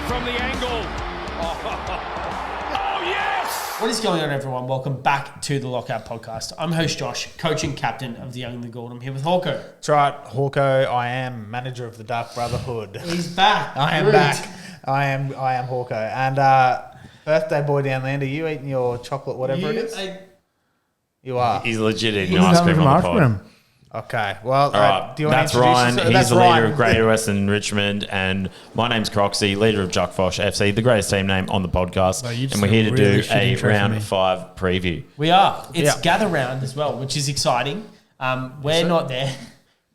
from the angle. Oh, yes! What is going on, everyone? Welcome back to the Lockout podcast. I'm host Josh, coach and captain of the Young and the Gold. I'm here with Hawko. That's right, Hawko. I am manager of the Dark Brotherhood. He's back. I am back. I am Hawko. And birthday boy down there, are you eating your chocolate, whatever it is? You are. He's legit eating ice cream on the pod. Okay, well, All right, do you want that's to introduce Ryan. yourself? He's the leader of Greater Western Richmond, and my name's Croxy, leader of Juckfosh FC, the greatest team name on the podcast. And we're here to do a round 5 preview. We are. It's gather round as well, which is exciting. We're not there,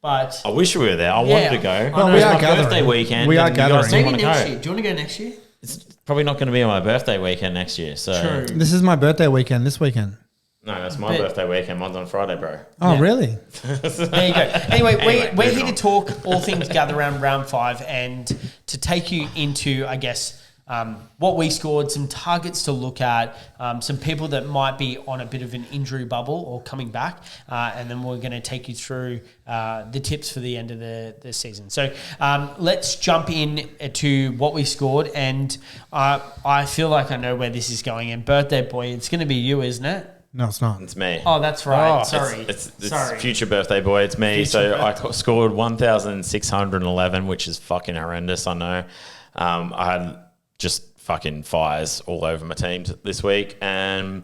but I wish we were there. I wanted to go. Well, It we was are my gathering. birthday weekend. We are and you guys gathering. didn't maybe want next to year. go. Do you want to go next year? It's probably not going to be on my birthday weekend next year. So True. This is my birthday weekend this weekend. No, that's my birthday weekend. Mine's on Friday, bro. Oh, Yeah. really? There you go. Anyway, we're here moving to talk all things gather around round 5 and to take you into, I guess, what we scored, some targets to look at, some people that might be on a bit of an injury bubble or coming back, and then we're going to take you through the tips for the end of the season. So let's jump in to what we scored, and I feel like I know where this is going. And birthday boy, it's going to be you, isn't it? No, it's not. It's me. Oh, that's right. Oh, Sorry. It's Sorry. future birthday boy. It's me. I scored 1,611, which is fucking horrendous. I know. I had just fucking fires all over my team this week, and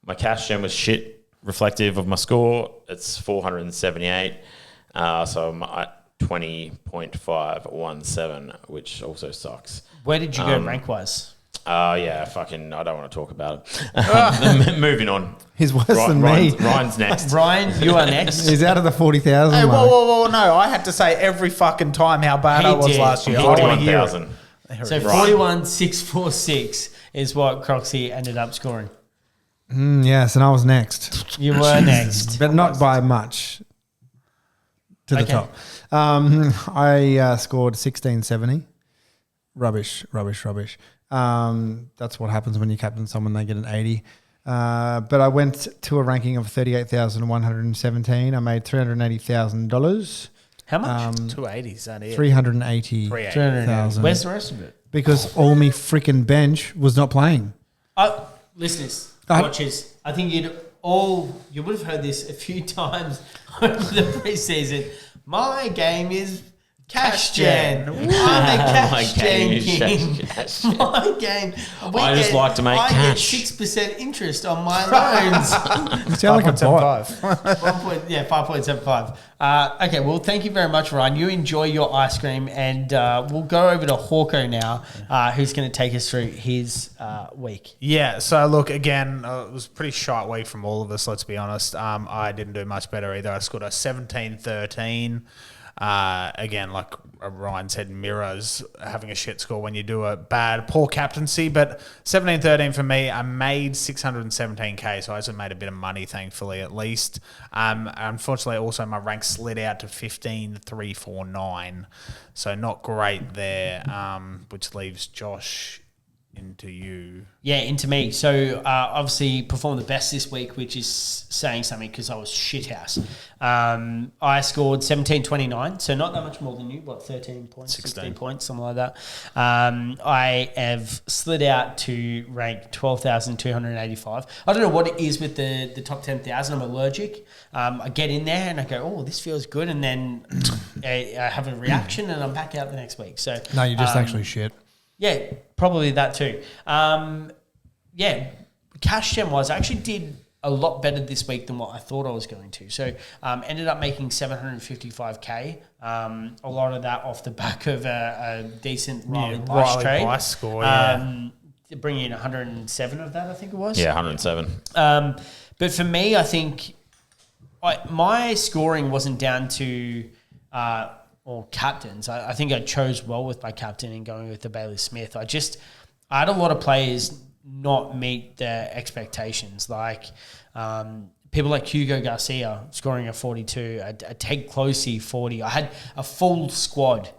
my cash gem was shit reflective of my score. It's 478. So I'm at 20.517, which also sucks. Where did you go rank-wise? Yeah, fucking, I don't want to talk about it. Moving on. He's worse than me. Ryan's next. Ryan, you are next. He's out of the 40,000 Hey, mark. whoa, no. I had to say every fucking time how bad He I was did. last year. I want to hear it. 41,000. So 41,646 is what Croxy ended up scoring. Yes, and I was next. You were next. But not by much to the Okay. top. I scored 1670. Rubbish. That's what happens when you captain someone, they get an 80. But I went to a ranking of 38,117. I made $380,000. How much? 280, is that it? 380. 300,000. Where's the rest of it? Because all me freaking bench was not playing. Listeners, watchers, I think you would have heard this a few times over the preseason. My game is Cash Gen. I'm the Cash Gen king. My game. I just like to make cash. I get 6% interest on my loans. You sound like a bot. 5.75. Okay, well, thank you very much, Ryan. You enjoy your ice cream, and we'll go over to Hawko now, who's going to take us through his week. Yeah, so look, again, it was a pretty shite week from all of us, let's be honest. I didn't do much better either. I scored a 17-13. Again, like Ryan said, mirrors having a shit score when you do a poor captaincy. But 17-13 for me, I made 617k, so I also made a bit of money, thankfully, at least. Unfortunately, also my rank slid out to 15,349, so not great there, which leaves Josh into you. Yeah, into me. So obviously performed the best this week, which is saying something because I was shithouse. I scored 17.29, so not that much more than you. What, 13 points, 16 points, something like that. I have slid out to rank 12,285. I don't know what it is with the top 10,000. I'm allergic. I get in there and I go, oh, this feels good, and then I have a reaction and I'm back out the next week. So No, you're just actually shit. yeah, probably that too. Cash Gem wise, I actually did a lot better this week than what I thought I was going to. So ended up making 755k. A lot of that off the back of a decent Riley trade. Bice score, Bringing in 107 of that, I think it was. Yeah, 107. But for me, I think my scoring wasn't down to or captains. I think I chose well with my captain in going with the Bailey Smith. I had a lot of players not meet their expectations, like people like Hugo Garcia scoring a 42, a Ted Closey 40. I had a full squad,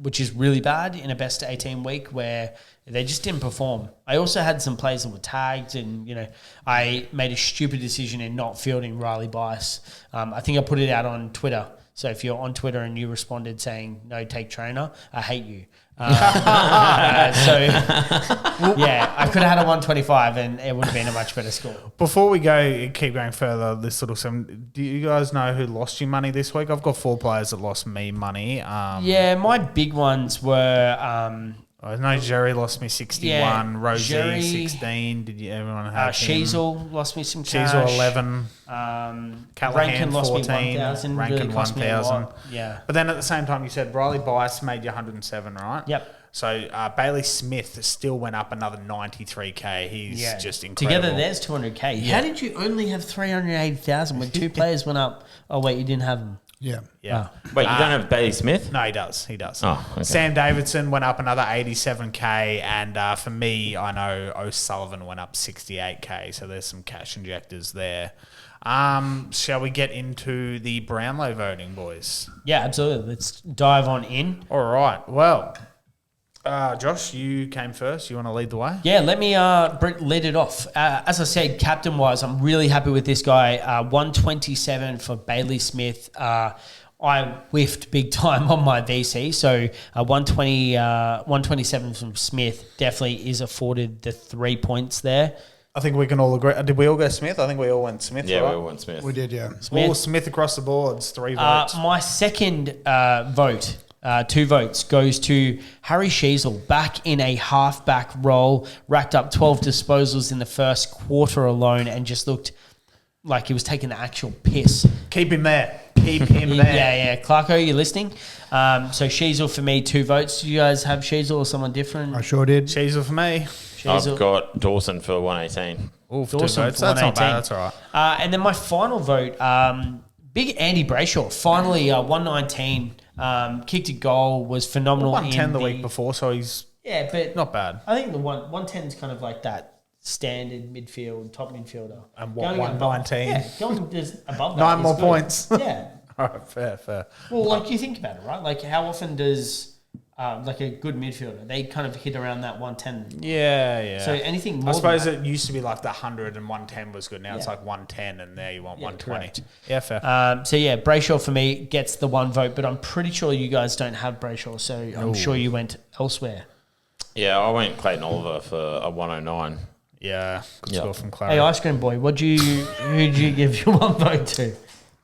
which is really bad in a best 18 week where they just didn't perform. I also had some players that were tagged, and I made a stupid decision in not fielding Riley Bice. I think I put it out on Twitter. So if you're on Twitter and you responded saying, no, take trainer, I hate you. Yeah, I could have had a 125 and it would have been a much better score. Before we keep going further, this little do you guys know who lost you money this week? I've got 4 players that lost me money. Yeah, my big ones were... I know Jerry lost me 61, Yeah, Rosie Jerry, 16. Did you everyone have him? Sheasel lost me some cash. Sheasel 11. Callahan Rankin lost 14. me 1,000. Rankin Really cost me a 1,000. lot. Yeah. But then at the same time, you said Riley Bias made you 107, right? Yep. So Bailey Smith still went up another 93k. He's just incredible. Together, there's 200k. Yeah. How did you only have 380,000 when 2 players went up? Oh wait, you didn't have them. Yeah. Yeah. Wait, you don't have Bailey Smith? No, he does. He does. Oh, okay. Sam Davidson went up another 87k, and for me, I know O'Sullivan went up 68k. So there's some cash injectors there. Shall we get into the Brownlow voting, boys? Yeah, absolutely. Let's dive on in. All right. Well, Josh, you came first. You want to lead the way? Yeah, let me lead it off. As I said, captain-wise, I'm really happy with this guy. 127 for Bailey Smith. I whiffed big time on my VC, so 127 from Smith definitely is afforded the 3 points there. I think we can all agree. Did we all go Smith? I think we all went Smith. Yeah, right? we all went Smith. We did, yeah. All Smith across the boards. 3 votes. My second vote, 2 votes, goes to Harry Sheasel, back in a halfback role, racked up 12 disposals in the first quarter alone and just looked like he was taking the actual piss. Keep him there. Keep him there. Yeah. Clarko, you listening? So Sheasel for me, 2 votes. Do you guys have Sheasel or someone different? I sure did. Sheasel for me. Sheasel. I've got Dawson for 118. Ooh, 2 Dawson votes. for That's not 118. bad. That's all right. And then my final vote, big Andy Brayshaw, finally 119, kicked a goal, was phenomenal. 110 the week before, so he's but not bad. I think the 110 is kind of like that standard midfield, top midfielder. And what, Going 119? Yeah, going just above that. 9 is more good. points. Yeah. All right, fair. Well, like you think about it, right? Like how often does like a good midfielder, they kind of hit around that 110. Yeah. So anything more I suppose than that, it used to be like the 100 and 110 was good. Now it's Yeah. like 110 and there you want Yeah, 120. correct. Yeah, fair. So yeah, Brayshaw for me gets the 1 vote, but I'm pretty sure you guys don't have Brayshaw, so I'm sure you went elsewhere. Yeah, I went Clayton Oliver for a 109. Yeah, good score from Hey, Clary. Ice Cream Boy, who'd you give your 1 vote to?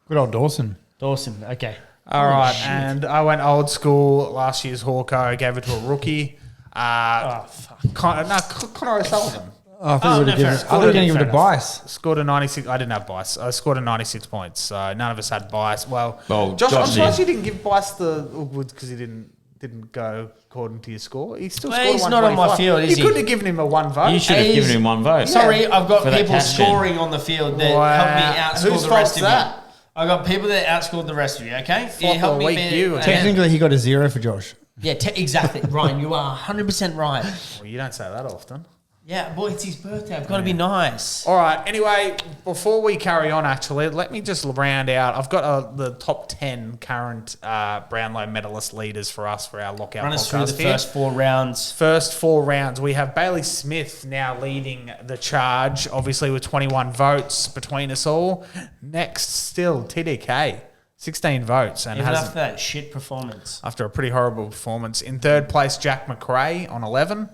Good old Dawson. Dawson, okay. All right, and I went old school. Last year's Hawker, I gave it to a rookie. Oh, fuck. Connor O'Sullivan. I thought you would have given it. I thought you were going to give it to Bice. Scored a 96. I didn't have Bice. I scored a 96 points. So none of us had Bice. Well, Well, Josh, I'm Josh surprised did. you didn't give Bice the because he didn't go according to your score. He still Well, scored he's not on my 125. field, is You he? couldn't have given him a 1 vote. You should have He's- given him 1 vote. Sorry, I've got For that people caption. scoring on the field that Wow. help me outscore Whose the rest fault's of that? you. I got people that outscored the rest of you, okay? Fault help of me the week, be- you. Technically, he got a 0 for Josh. Yeah, exactly. Ryan, you are 100% right. Well, you don't say that often. Yeah, boy, it's his birthday. I've got to be nice. All right. Anyway, before we carry on, actually, let me just round out. I've got the top 10 current Brownlow medalist leaders for us for our Lockout Run podcast us through the here. first 4 rounds. First 4 rounds, we have Bailey Smith now leading the charge, obviously with 21 votes between us all. Next, still TDK, 16 votes, and Even has after that shit performance. after a pretty horrible performance. In third place, Jack McRae on 11.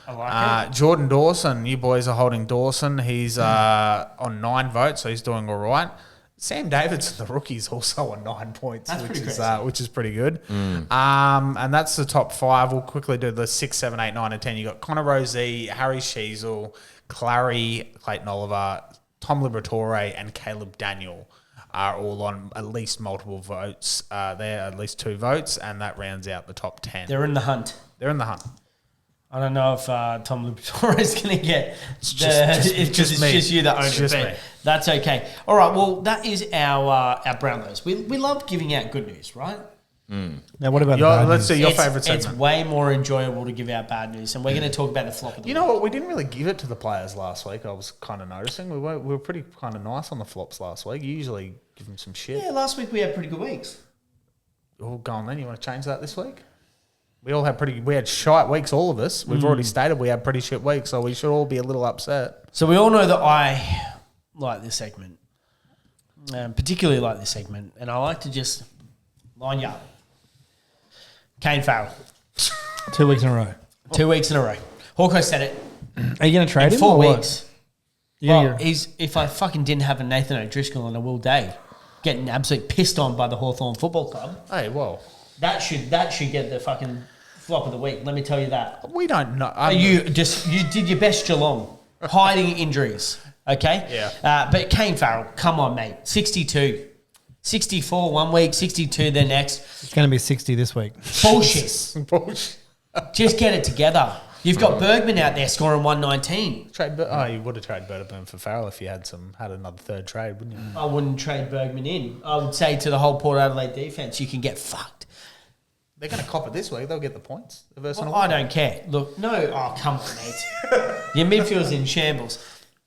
I like it. Jordan Dawson, you boys are holding Dawson. He's on 9 votes, so he's doing all right. Sam Davidson, the rookie, is also on 9 points, That's which pretty is crazy. which is pretty good. And that's the top 5. We'll quickly do the 6, 7, 8, 9, and 10. You got Connor Rosie, Harry Sheasel, Clary, Clayton Oliver, Tom Liberatore, and Caleb Daniel are all on at least multiple votes. They're at least 2 votes, and that rounds out the top 10. They're in the hunt. They're in the hunt. I don't know if Tom Liberatore is going to get it's just me. just you that own It's it, just but me. that's okay. All right, well, that is our Brownlows. We love giving out good news, right? Now, what about the bad Let's news? see your It's- favourite segment. It's way more enjoyable to give out bad news, and we're going to talk about the flop of the You know what? We didn't really give it to the players last week. I was kind of noticing we were pretty kind of nice on the flops last week. You usually give them some shit. Yeah, last week we had pretty good weeks. Oh, go on then. You want to change that this week? We had shite weeks, all of us. We've already stated we had pretty shit weeks, so we should all be a little upset. So we all know that I like this segment, particularly like this segment, and I like to just line you up. Kane Farrell. 2 weeks in a row. 2 weeks in a row. Hawko said it. Are you going to trade In him? 4 or what? weeks. Yeah, Well, if I fucking didn't have a Nathan O'Driscoll and a Will Day getting absolutely pissed on by the Hawthorn Football Club, Hey, well, that should get the fucking flop of the week. Let me tell you that. we don't know. You did your best, Geelong, hiding injuries. Okay. Yeah. But Kane Farrell, come on, mate. 62, 64 1 week, 62 the next. It's going to be 60 this week. Bullshit. Bullshit. Just get it together. You've got Bergman out there scoring 119. You would have traded Burton for Farrell if you had another third trade, wouldn't you? I wouldn't trade Bergman in. I would say to the whole Port Adelaide defence, you can get fucked. They're going to cop it this week. They'll get the points. Well, I don't care. Look, no. Oh, come on, mate. Your midfield's in shambles.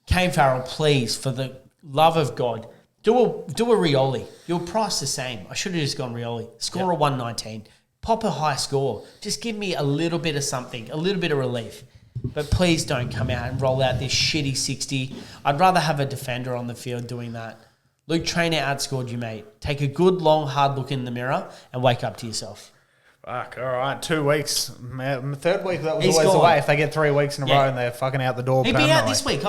Kane Farrell, please, for the love of God, do a Rioli. You're priced the same. I should have just gone Rioli. Score a 119. Pop a high score. Just give me a little bit of something, a little bit of relief. But please don't come out and roll out this shitty 60. I'd rather have a defender on the field doing that. Luke Traynor outscored you, mate. Take a good, long, hard look in the mirror and wake up to yourself. Fuck, all right. 2 weeks. Man, the third week, that was He's always the gone. way. If they get 3 weeks in a row and they're fucking out the door He'd be permanently. out this week.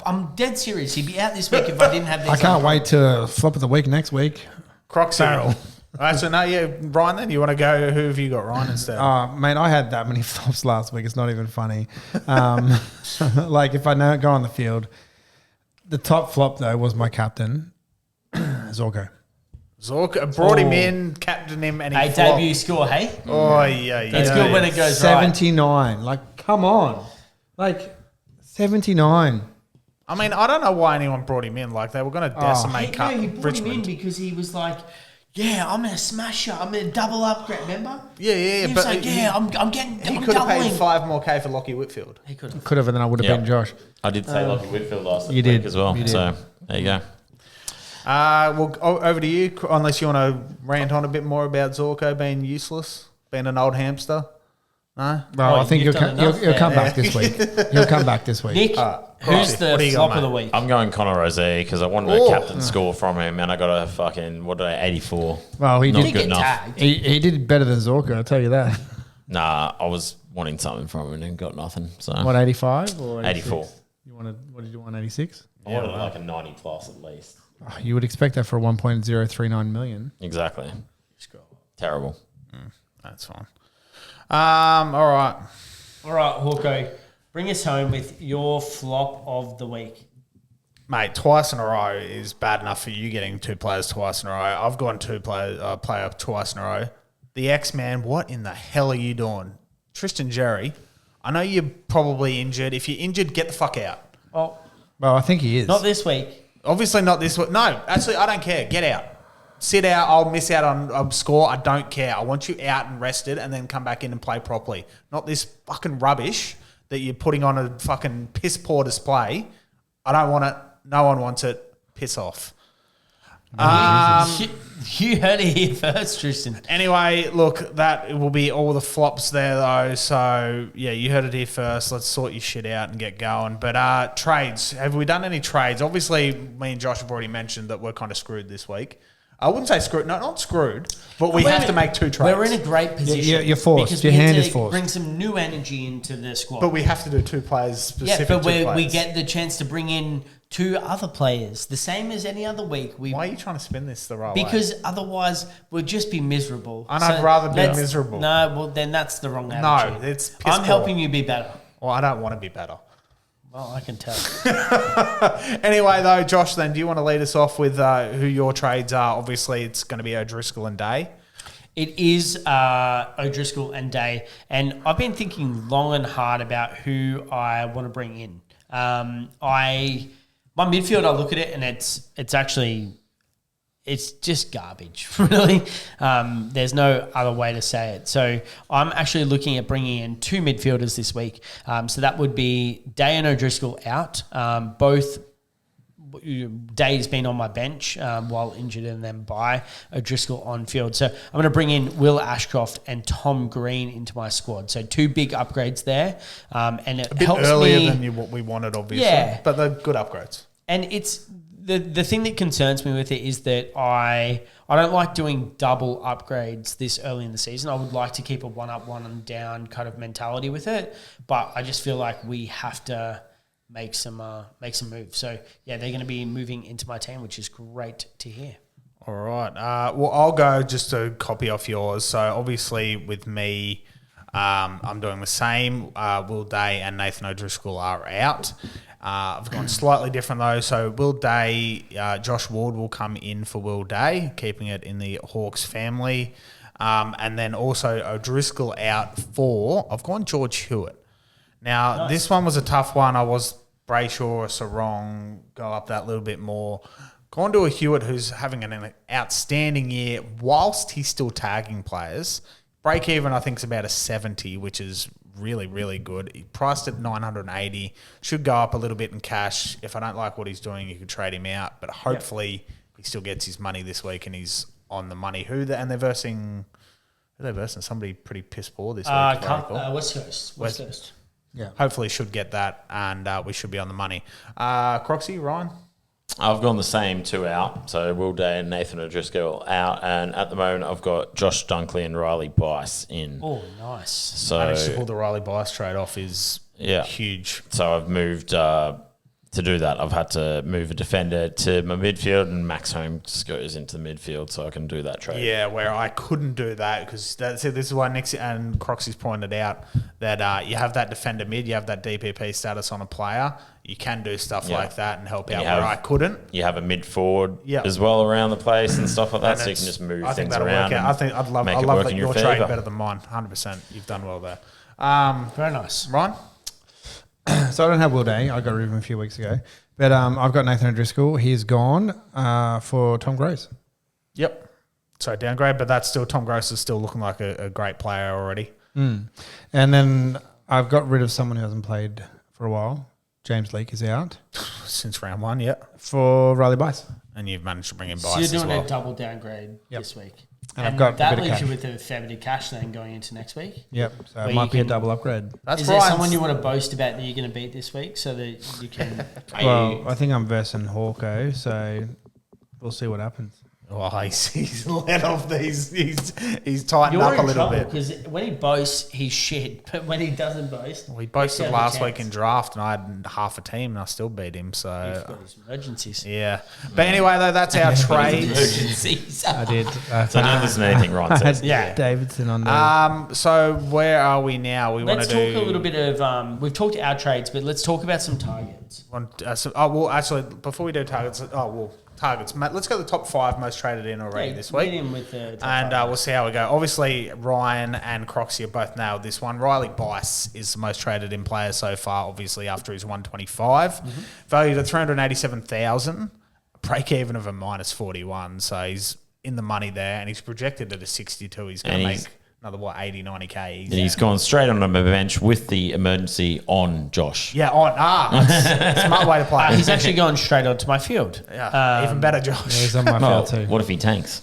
I'm dead serious. He'd be out this week if I didn't have this. I can't wait to flop of the week next week. Crocs Farrell. All right, so no, yeah, Ryan then? You want to go, who have you got, Ryan, instead? Mate, I had that many flops last week. It's not even funny. Like, if I don't go on the field, the top flop, though, was my captain, Zorko. Zork brought him in, captained him, and he Hey, flopped. debut score, hey? Oh, yeah. It's good when it goes 79. Right. Like, come on. Like, 79. I mean, I don't know why anyone brought him in. Like, they were going to decimate right. He brought Richmond. him in because he was like, yeah, I'm going to smash you. I'm going to double upgrade, remember? Yeah. He was But like, yeah, I'm getting, he I'm could have doubling. paid 5 more K for Lockie Whitfield. He could have. Could have, and then I would have Yep. been Josh. I did say Lockie Whitfield last You week did. as well. You did. So there you go. Well, over to you, unless you want to rant on a bit more about Zorko being useless, being an old hamster. No? Well, Oh, I think you've he'll done enough come there. back this week. He'll come back this week. Nick, who's what do the you got, flop of mate? the week? I'm going Connor Rozee because I wanted a captain score from him and I got a fucking, 84. Well, he Not did good Get enough. tagged. He did better than Zorko, I'll tell you that. Nah, I was wanting something from him and got nothing. So What, 85 or 84. You wanted, what did you want, 86? I wanted like a 90 plus at least. Oh, you would expect that for 1.039 million. Exactly. Terrible. That's fine. All right. All right, Hawko, bring us home with your flop of the week. Mate, twice in a row is bad enough for you getting 2 players twice in a row. I've gone 2 player twice in a row. The X-Man, what in the hell are you doing? Tristan Jerry, I know you're probably injured. If you're injured, get the fuck out. Oh, Well, I think he is. not this week. Obviously not this week. No, actually, I don't care. Get out. Sit out. I'll miss out on a score. I don't care. I want you out and rested and then come back in and play properly. Not this fucking rubbish that you're putting on a fucking piss poor display. I don't want it. No one wants it. Piss off. You heard it here first, Tristan. Anyway, look, that will be all the flops there, though. So, yeah, you heard it here first. Let's sort your shit out and get going. But trades. Have we done any trades? Obviously, me and Josh have already mentioned that we're kind of screwed this week. I wouldn't say screwed. No, not screwed. But we have to make 2 trades. We're in a great position. you're forced. because Your we have hand to is forced. Bring some new energy into the squad. But we have to do 2 players specific yeah, but to we players. get the chance to bring in 2 other players, the same as any other week. Why are you trying to spin this the right way? Because otherwise we'll just be miserable. And I'd rather be let's- miserable. No, well then that's the wrong attitude. it's piss I'm poor. helping you be better. Well, I don't want to be better. Well, I can tell. Anyway, though, Josh, then, do you want to lead us off with who your trades are? Obviously, it's going to be O'Driscoll and Day. It is O'Driscoll and Day, and I've been thinking long and hard about who I want to bring in. My midfield, I look at it and it's just garbage, really. There's no other way to say it. So I'm actually looking at bringing in 2 midfielders this week. So that would be Day and O'Driscoll out. Both Day's been on my bench while injured, and then by O'Driscoll on field. So I'm going to bring in Will Ashcroft and Tom Green into my squad. So 2 big upgrades there. And it A bit helps earlier me than what we wanted, obviously. Yeah. But they're good upgrades. and it's the thing that concerns me with it is that I don't like doing double upgrades this early in the season. I would like to keep a one up, one down kind of mentality with it, but I just feel like we have to make some moves. So yeah, they're going to be moving into my team, which is great to hear. All right. Well, I'll go just to copy off yours. So obviously with me, I'm doing the same. Will Day and Nathan O'Driscoll are out. I've gone slightly different though. So Will Day, Josh Ward will come in for Will Day, keeping it in the Hawks family. And then also O'Driscoll out for, I've gone George Hewitt. Now, This one was a tough one. I was Brayshaw or Sarong, go up that little bit more. Gone to a Hewitt who's having an outstanding year whilst he's still tagging players. Break even, I think, is about a 70, which is really, really good. He priced at 980. Should go up a little bit in cash. If I don't like what he's doing, you could trade him out. But hopefully he still gets his money this week and he's on the money. And they're versing somebody pretty piss poor this week. West Coast. Yeah. Hopefully should get that and we should be on the money. Croxy, Ryan? I've gone the same two out. So Will Day and Nathan O'Driscoll out. And at the moment, I've got Josh Dunkley and Riley Bice in. Oh, nice. So managed to pull the Riley Bice trade off is huge. So I've moved to do that. I've had to move a defender to my midfield and Max Holmes goes into the midfield so I can do that trade. Yeah, where I couldn't do that because this is why Nick and Croxy's pointed out that you have that defender mid, you have that DPP status on a player. You can do stuff like that and help out where I couldn't. You have a mid forward as well around the place and stuff like that, so you can just move things around. I think I'd love that your trade better than mine. 100%. You've done well there. Very nice. Ryan? So I don't have Will Day. I got rid of him a few weeks ago. But I've got Nathan O'Driscoll. He's gone for Tom Gross. Yep. So downgrade, but that's still Tom Gross is still looking like a great player already. And then I've got rid of someone who hasn't played for a while. James Leake is out. Since round one, yeah. For Riley Bice. And you've managed to bring in Bice So you're doing as well. a double downgrade this week. And I've got that a bit of leaves you cash. with a fair bit of cash then going into next week. Yep. So Where it might you be a can- double upgrade. That's Is there Ryan's- someone you want to boast about that you're going to beat this week so that you can... Well, I think I'm versing Hawko, so we'll see what happens. Well, he's let off these. He's tightened You're up a in little trouble bit. because when he boasts, he's shit. But when he doesn't boast... We boasted have a last chance. week in draft and I had half a team and I still beat him. You've So, got his emergencies. yeah. But anyway, though, that's our trades. Emergencies. I did. So don't listen to anything Ron I says. had Yeah. Davidson on there. So where are we now? We want Let's to talk do a little bit of... we've talked our trades, but let's talk about some targets. actually, before we do targets, targets. Matt, let's go to the top 5 most traded in already this week. Get in with the top And five. we'll see how we go. Obviously, Ryan and Croxy have both nailed this one. Riley Bice is the most traded in player so far, obviously, after his 125. Valued at 387,000. Break even of a minus 41. So he's in the money there, and he's projected at a 62. He's going to And make he's- another, 80, 90K. And he's gone straight on the bench with the emergency on Josh. Yeah, smart way to play. He's actually gone straight onto my field. Yeah, even better, Josh. Yeah, he's on my Well, field too. what if he tanks?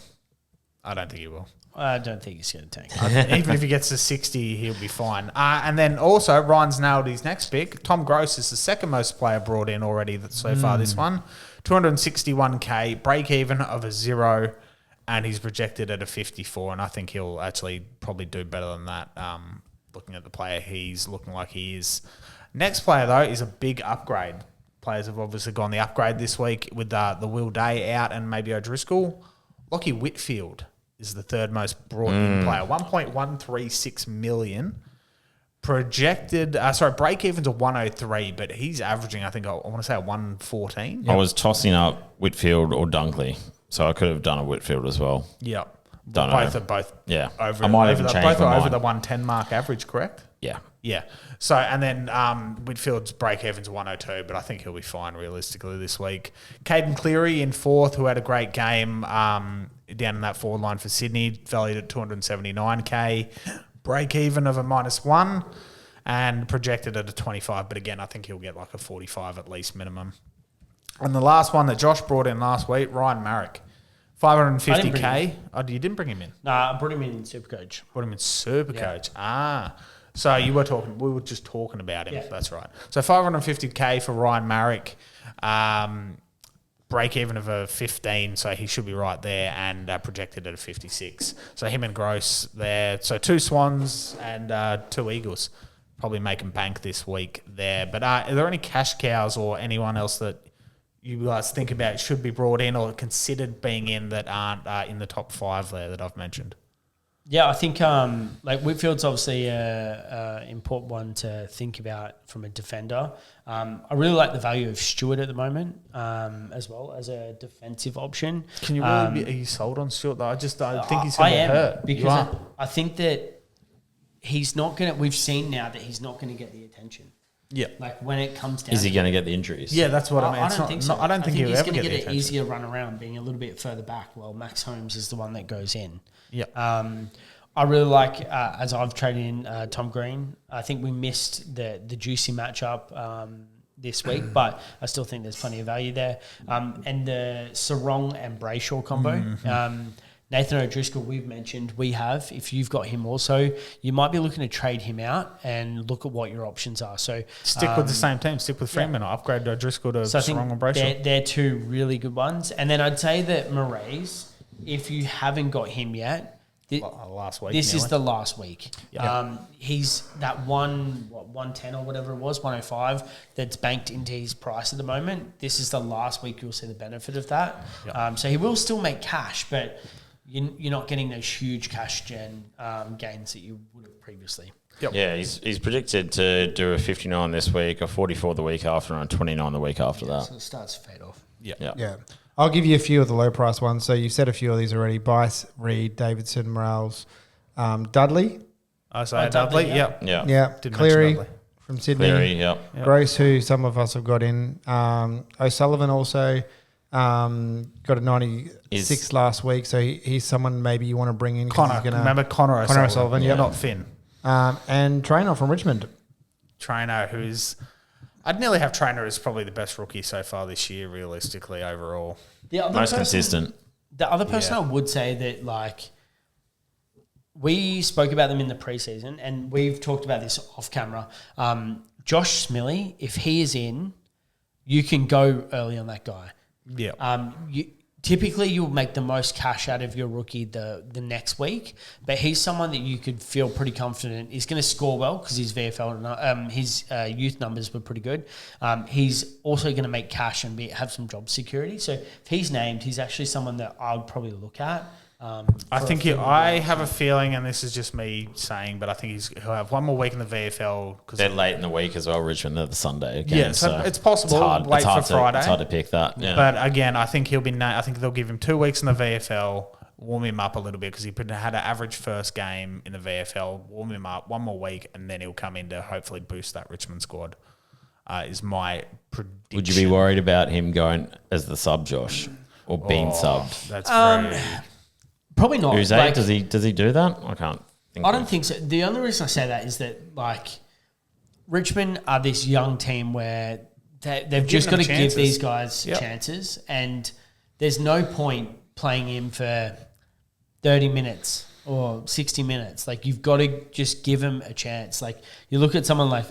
I don't think he will. I don't think he's going to tank. Even if he gets to 60, he'll be fine. And then also, Ryan's nailed his next pick. Tom Gross is the second most player brought in already so far this one. 261K, break even of a 0, and he's projected at a 54. And I think he'll actually probably do better than that, looking at the player he's looking like he is. Next player, though, is a big upgrade. Players have obviously gone the upgrade this week with the Will Day out and maybe O'Driscoll. Lockie Whitfield is the third most brought in player, 1.136 million. Projected, break even to 103, but he's averaging, I think, I want to say a 114. I was tossing up Whitfield or Dunkley, so I could have done a Whitfield as well. Yep. Don't both know. are both Yeah. over. I might over even the, change both my are over mind. the 110 mark average, correct? Yeah. Yeah. So, and then Whitfield's break even's 102, but I think he'll be fine realistically this week. Caden Cleary in 4th, who had a great game down in that forward line for Sydney, valued at 279K. Break even of a -1 and projected at a 25. But again, I think he'll get like a 45 at least minimum. And the last one that Josh brought in last week, Ryan Marrick. 550K. Oh, you didn't bring him in? Nah, I brought him in Supercoach. Put him in Supercoach. So we were just talking about him. Yeah. That's right. So 550K for Ryan Marrick. break even of a 15, so he should be right there, and projected at a 56. So him and Gross there. So 2 Swans and 2 Eagles. Probably make them bank this week there. But are there any cash cows or anyone else that you guys think about should be brought in or considered being in that aren't in the top 5 there that I've mentioned? Yeah, I think like Whitfield's obviously an important one to think about from a defender. I really like the value of Stewart at the moment as well as a defensive option. Can you really are you sold on Stewart though? I think he's going to get hurt. Because I think that he's not going to – we've seen now that he's not going to get the attention. Yeah. Like when it comes down Is he going to get the injuries? Yeah, that's what I mean. I don't think so. I don't think he'll he's ever going to get the get an attention. easier run around being a little bit further back while Max Holmes is the one that goes in. Yeah. I really like, as I've traded in Tom Green, I think we missed the juicy matchup this week, but I still think there's plenty of value there. And the Sarong and Brayshaw combo. Nathan O'Driscoll, we've mentioned, if you've got him also, you might be looking to trade him out and look at what your options are. So stick with the same team, stick with Freeman. Yeah. Upgrade O'Driscoll to Sarong and Brayshaw. They're 2 really good ones. And then I'd say that Murray's, if you haven't got him yet, last week. This is the last week. Yeah. He's that 110 or whatever it was, 105 that's banked into his price at the moment. This is the last week you'll see the benefit of that. Yeah. So he will still make cash, but you're not getting those huge cash gen gains that you would have previously. Yep. Yeah, he's predicted to do a 59 this week, a 44 the week after, and a 29 the week after that. So it starts to fade off. Yeah. I'll give you a few of the low price ones. So you've said a few of these already. Bice, Reed, Davidson, Morales, Dudley. Dudley. Yeah. Yeah. Didn't Cleary mention Dudley. from Sydney. Cleary, yep. Gross, who some of us have got in. O'Sullivan also got a 96 last week. So he's someone maybe you want to bring in. Remember Connor O'Sullivan, yeah. Not Finn. And Trainer from Richmond. Trainer, who's... I'd nearly have Trainer as probably the best rookie so far this year, realistically, overall. Most consistent. The other person I would say that, like, we spoke about them in the preseason, and we've talked about this off camera. Josh Smilly, if he is in, you can go early on that guy. Yeah. Typically, you'll make the most cash out of your rookie the next week, but he's someone that you could feel pretty confident he's going to score well because his VFL, his youth numbers were pretty good. He's also going to make cash and have some job security. So if he's named, he's actually someone that I would probably look at. I have a feeling, and this is just me saying, but I think he'll have one more week in the VFL. They're late in the week as well, Richmond. They're the Sunday again. Yeah, so it's possible. It's hard for Friday. It's hard to pick that. Yeah. But again, I think I think they'll give him 2 weeks in the VFL, warm him up a little bit because he had an average first game in the VFL. Warm him up 1 more week, and then he'll come in to hopefully boost that Richmond squad. Is my prediction. Would you be worried about him going as the sub, Josh, or being subbed? That's very. Probably not. Who's that? Does he do that? I can't think. I don't think so. The only reason I say that is that, like, Richmond are this young team where they've just got to give these guys chances, and there's no point playing him for 30 minutes or 60 minutes. Like, you've got to just give him a chance. Like, you look at someone like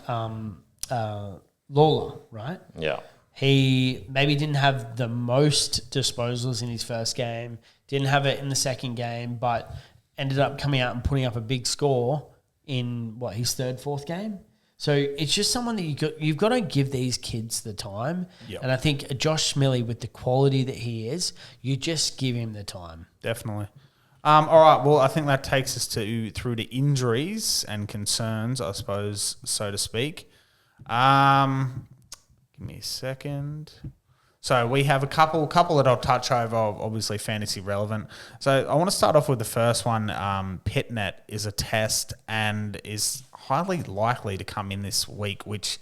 Lawler, right? Yeah. He maybe didn't have the most disposals in his first game, didn't have it in the second game, but ended up coming out and putting up a big score in, his third, fourth game? So it's just someone that you've got to give these kids the time. Yep. And I think Josh Smilly, with the quality that he is, you just give him the time. Definitely. All right, well, I think that takes us through to injuries and concerns, I suppose, so to speak. Give me a second. So we have a couple that I'll touch over, obviously fantasy relevant. So I want to start off with the first one. Pitnet is a test and is highly likely to come in this week, which,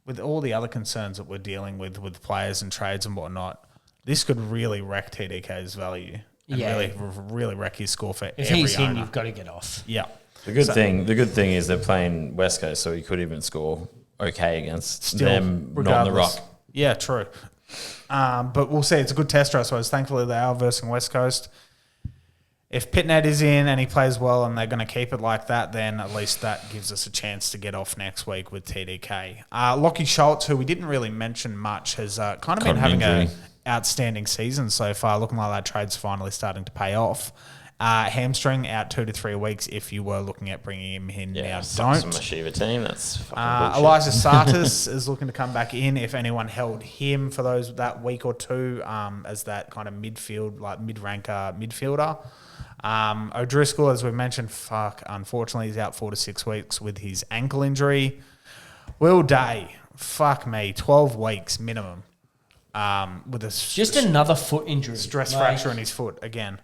with all the other concerns that we're dealing with players and trades and whatnot, this could really wreck TDK's value and really wreck his score for if every he's in, owner. you've got to get off. Yeah. The good thing is they're playing West Coast, so he could even score okay against them, not on the rock. Yeah, true. But we'll see. It's a good tester, I suppose. Thankfully, they are versing West Coast. If Pitnet is in and he plays well and they're going to keep it like that, then at least that gives us a chance to get off next week with TDK. Lockie Schultz, who we didn't really mention much, has kind of been having outstanding season so far. Looking like that trade's finally starting to pay off. Hamstring out 2 to 3 weeks if you were looking at bringing him in now. Sucks Don't. on my Shiva team. That's fucking bullshit. Elijah Sartis is looking to come back in if anyone held him for that week or two as that kind of midfield, like mid-ranker midfielder. O'Driscoll, as we mentioned, unfortunately, he's out 4 to 6 weeks with his ankle injury. Will Day, 12 weeks minimum with just another foot injury. Stress fracture in his foot again.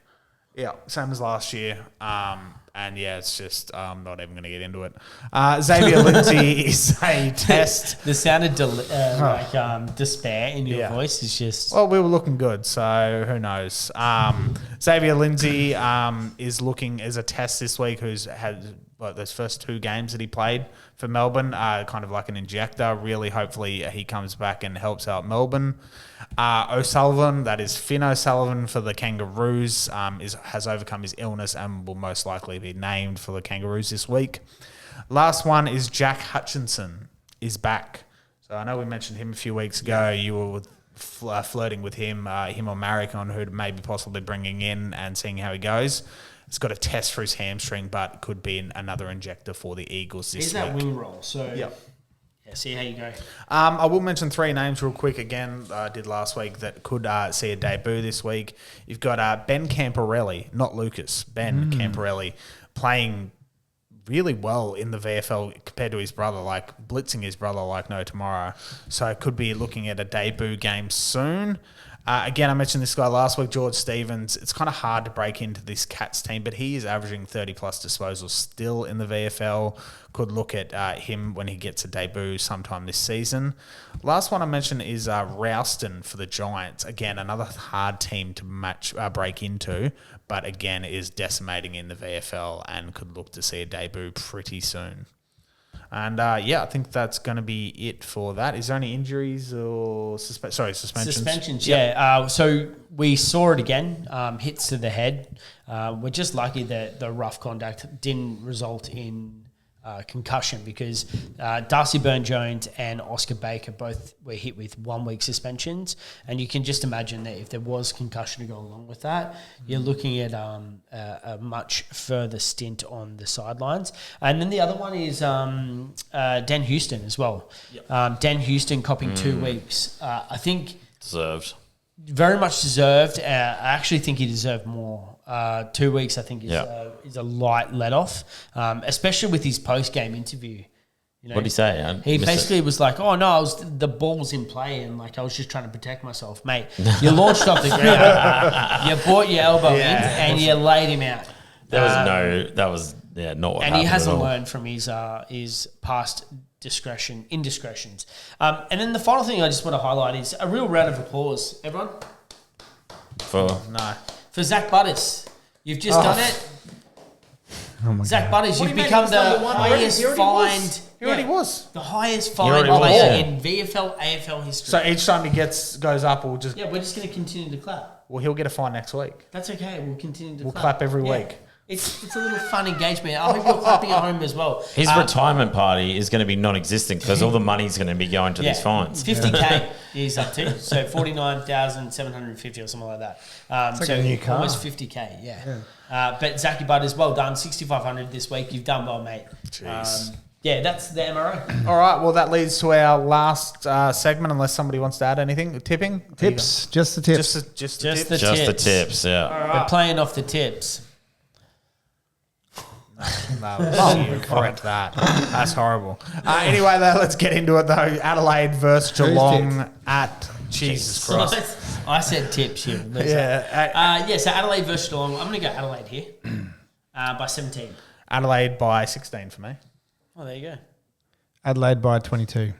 Yeah, same as last year. And yeah, it's just, I'm not even going to get into it. Xavier Lindsay is a test. The sound of despair in your voice is just... Well, we were looking good, so who knows. Xavier Lindsay is looking as a test this week, who's had those first 2 games that he played for Melbourne, kind of like an injector. Really, hopefully he comes back and helps out Melbourne. O'Sullivan, that is Finn O'Sullivan for the Kangaroos, has overcome his illness and will most likely be named for the Kangaroos this week. Last one is Jack Hutchinson is back. So I know we mentioned him a few weeks ago. You were flirting with him or Marek on who maybe possibly bringing in and seeing how he goes. He's got a test for his hamstring, but could be another injector for the Eagles this week. He's that wing roll, so... Yep. Yeah, see how you go. I will mention 3 names real quick again. I did last week that could see a debut this week. You've got Ben Camporelli, not Lucas. Ben Camporelli playing really well in the VFL compared to his brother, like blitzing his brother like no tomorrow. So could be looking at a debut game soon. Again, I mentioned this guy last week, George Stevens. It's kind of hard to break into this Cats team, but he is averaging 30-plus disposals still in the VFL. Could look at him when he gets a debut sometime this season. Last one I mentioned is Rouston for the Giants. Again, another hard team to break into, but again is decimating in the VFL and could look to see a debut pretty soon. And I think that's going to be it for that. Is there any injuries or suspensions? Suspensions, yeah. So we saw it again, hits to the head. We're just lucky that the rough conduct didn't result in concussion because Darcy Byrne-Jones and Oscar Baker both were hit with 1 week suspensions. And you can just imagine that if there was concussion to go along with that, you're looking at a much further stint on the sidelines. And then the other one is Dan Houston as well. Yep. Dan Houston copping 2 weeks. I think... Deserved. Very much deserved. I actually think he deserved more. 2 weeks, I think, is a light let-off, especially with his post-game interview. You know, what did he say? He basically was like, "Oh no, the ball was in play, and like I was just trying to protect myself, mate. You launched off the ground, you brought your elbow in, and you laid him out." That was not what. And he hasn't learned from his past indiscretions. And then the final thing I just want to highlight is a real round of applause, everyone. For Zach Butters. You've just done it. Oh my Zach God. Butters, you've become the highest fined. He already was. The highest fined player in VFL, AFL history. So each time he goes up, we'll just... Yeah, we're just going to continue to clap. Well, he'll get a fine next week. That's okay. We'll continue to clap. We'll clap every week. It's a little fun engagement. I hope you're clapping at home as well. His retirement party is going to be non-existent because all the money's going to be going to these fines. 50K he's up to. So 49,750 or something like that. It's like a new car. Almost 50K, yeah. But Zachy Butters, well done. 6,500 this week. You've done well, mate. Jeez. That's the MRO. All right, well, that leads to our last segment, unless somebody wants to add anything. Tipping? Tips. Just the tips. Just The tips, yeah. All right. We're playing off the tips. No, correct that. That's horrible. Anyway, though, let's get into it, though. Adelaide versus Geelong at... Jesus Christ. I said tips here. So Adelaide versus Geelong. I'm going to go Adelaide here by 17. Adelaide by 16 for me. Oh, there you go. Adelaide by 22.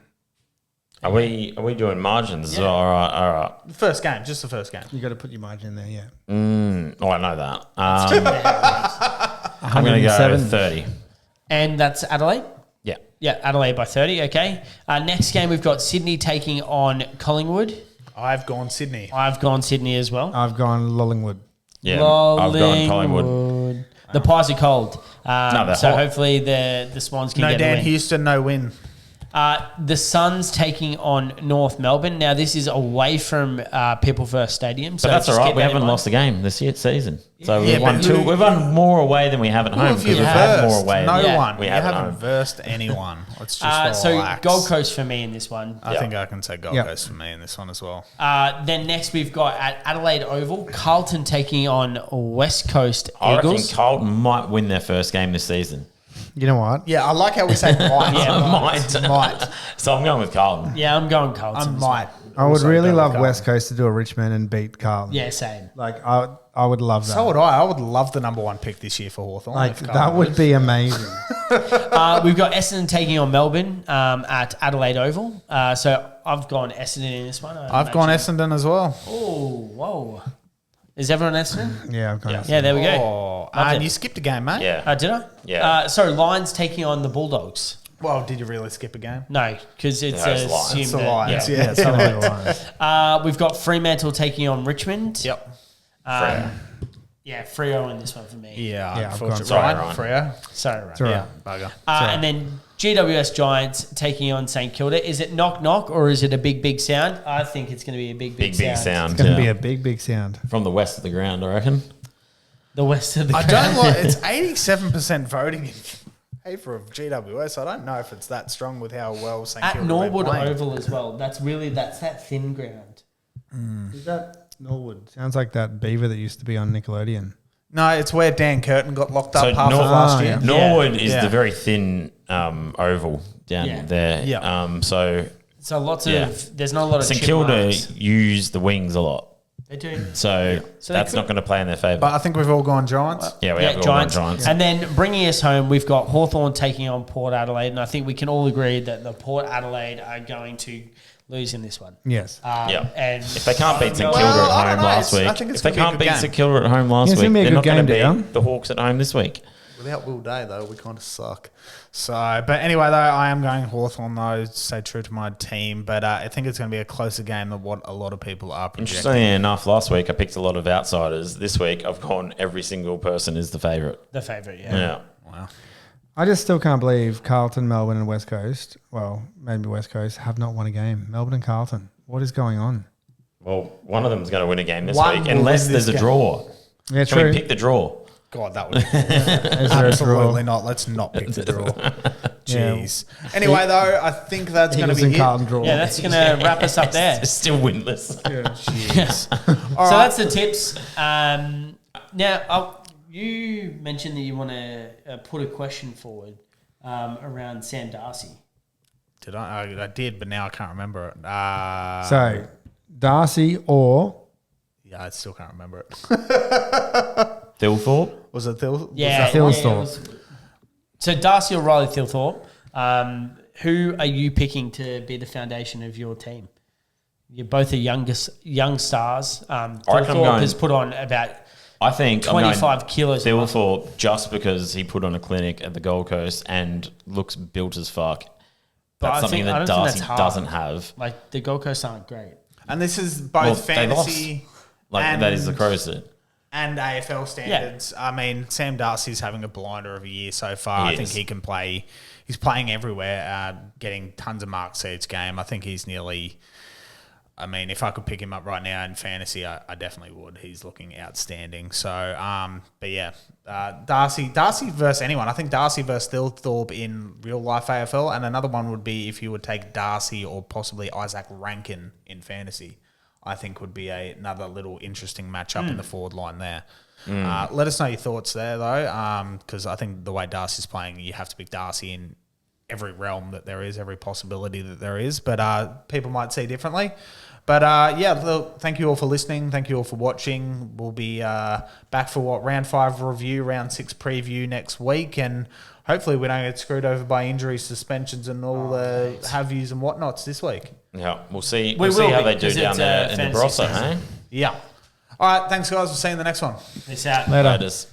Are we doing margins? Yeah. All right. First game, just the first game. You got to put your margin in there, yeah. I know that. I'm going to go 30. And that's Adelaide? Yeah. Yeah, Adelaide by 30, okay. Next game, we've got Sydney taking on Collingwood. I've gone Sydney. I've gone Sydney as well. I've gone Lollingwood. Yeah, I've gone Collingwood. The pies are cold. They're so hot. hopefully the Swans can get a win. No Dan Houston, no win. The Suns taking on North Melbourne. Now, this is away from People First Stadium. So But that's just all right. keep We that in haven't mind. lost a game this season. So Yeah, we've won but two. who- We've won more away than we have at home Who have you because we've had more versed? away. No Yeah. one. We You haven't haven't home. versed anyone. Let's just So relax. Gold Coast for me in this one. I think I can say Gold Yep. Coast for me in this one as well. Then next we've got at Adelaide Oval, Carlton taking on West Coast I reckon Eagles. Carlton might win their first game this season. You know what? Yeah, I like how we say might. Might. So I'm going with Carlton. Yeah, I'm going Carlton. I as well. might. I would also really go with love Carlton. West Coast to do a Richmond and beat Carlton. Yeah, same. Like, I would love that. So would I. I would love the number 1 pick this year for Hawthorn. Like, that would be amazing. We've got Essendon taking on Melbourne at Adelaide Oval. So I've gone Essendon in this one. I've gone Essendon as well. Oh, whoa. Is everyone Essendon? Yeah, I've gone. Yeah. Yeah, there we go. Oh, Loved and it. you skipped a game, mate. Yeah. Did I? Yeah. So Lions taking on the Bulldogs. Well, did you really skip a game? No, because it's No, it's Lions. assumed It's the that- Lions, yeah. yeah. It's not like Lions. We've got Fremantle taking on Richmond. Yep. Yeah, Freo in this one for me. Yeah, Yeah, I've unfortunately. gone- Ryan, Ryan. Freo. Sorry, right. It's all right. Yeah, bugger. And then GWS Giants taking on St Kilda. Is it knock knock or is it a big sound? I think it's going to be a big Big sound. It's going to yeah. be a big sound. From the west of the ground, I reckon. The west of the I ground. don't like it's 87% voting in favour of GWS. I don't know if it's that strong with how well St At Kilda Norwood been playing. Oval as well. That's that thin ground. Is that Norwood? Sounds like that beaver that used to be on Nickelodeon. No, it's where Dan Curtin got locked up So half Nor- of last yeah. year. Norwood is Yeah. the very thin oval down Yeah. there. Yeah. So So lots Yeah. of there's not a lot of St chip Kilda marks. use the wings a lot. They do. So, So they that's could- not going to play in their favour. But I think we've all gone Giants. Yeah, we have all Giants. gone Giants. And then bringing us home, we've got Hawthorn taking on Port Adelaide, and I think we can all agree that the Port Adelaide are going to lose in this one. Yes. Yeah. And If they can't beat St Well, Kilda I at don't home know. last I week, think it's if they gonna be a can't good beat game. St Kilda at home last It's week, gonna be a they're good not going to game, beat Dion. the Hawks at home this week. Without Will Day, though, we kind of suck. So, but anyway, though, I am going Hawthorn, though, to stay true to my team. But I think it's going to be a closer game than what a lot of people are projecting. Interestingly enough, last week I picked a lot of outsiders. This week I've gone every single person is the favourite. the favourite, yeah. Yeah. Wow. I just still can't believe Carlton, Melbourne, and West Coast, well, maybe West Coast, have not won a game. Melbourne and Carlton. What is going on? Well, one of them's going to win a game this One week, will unless win there's this a game. draw. Yeah, Can true. we pick the draw? God, that would be Is there a draw? absolutely not. Let's not pick the draw. Jeez. Anyway, though, I think that's going to Eagles be and it. Carlton draw. Yeah, that's going to wrap us up there. It's still winless. Jeez. So that's the tips. Now, you mentioned that you want to put a question forward around Sam Darcy. Did I did, but now I can't remember it. So, Darcy or Yeah, I still can't remember it. Tilthorpe? Was it Thil? Yeah, Tilthorpe. So Darcy or Riley Tilthorpe, who are you picking to be the foundation of your team? You're both young stars. reckon I'm Tilthorpe going- has put on about I think I'm going 25 kilos. of muscle. Tilthorpe just because he put on a clinic at the Gold Coast and looks built as fuck. But That's I something think- I that don't think Darcy that's hard. doesn't have. Like the Gold Coast aren't great. And this is both Well, they fantasy Like and, that is the Crows did. and AFL standards. I mean, Sam Darcy's having a blinder of a year so far. He I think is. he can play. He's playing everywhere, getting tons of marks each game. I think he's nearly. I mean, if I could pick him up right now in fantasy, I definitely would. He's looking outstanding. So, but yeah, Darcy versus anyone. I think Darcy versus Tilthorpe in real life AFL, and another one would be if you would take Darcy or possibly Isaac Rankin in fantasy. I think would be another little interesting matchup in the forward line there. Let us know your thoughts there, though, because I think the way Darcy's playing, you have to pick Darcy in every realm that there is, every possibility that there is. But people might see differently. But yeah, look, thank you all for listening. Thank you all for watching. We'll be back for round 5 review, round 6 preview next week, and hopefully we don't get screwed over by injuries, suspensions, and all the have-yous and whatnots this week. Yeah, we'll see. We We'll see will how be, they do 'cause down it's, there in the fantasy Barossa, season. eh? Yeah. All right, thanks guys. We'll see you in the next one. Peace out. later. Laters.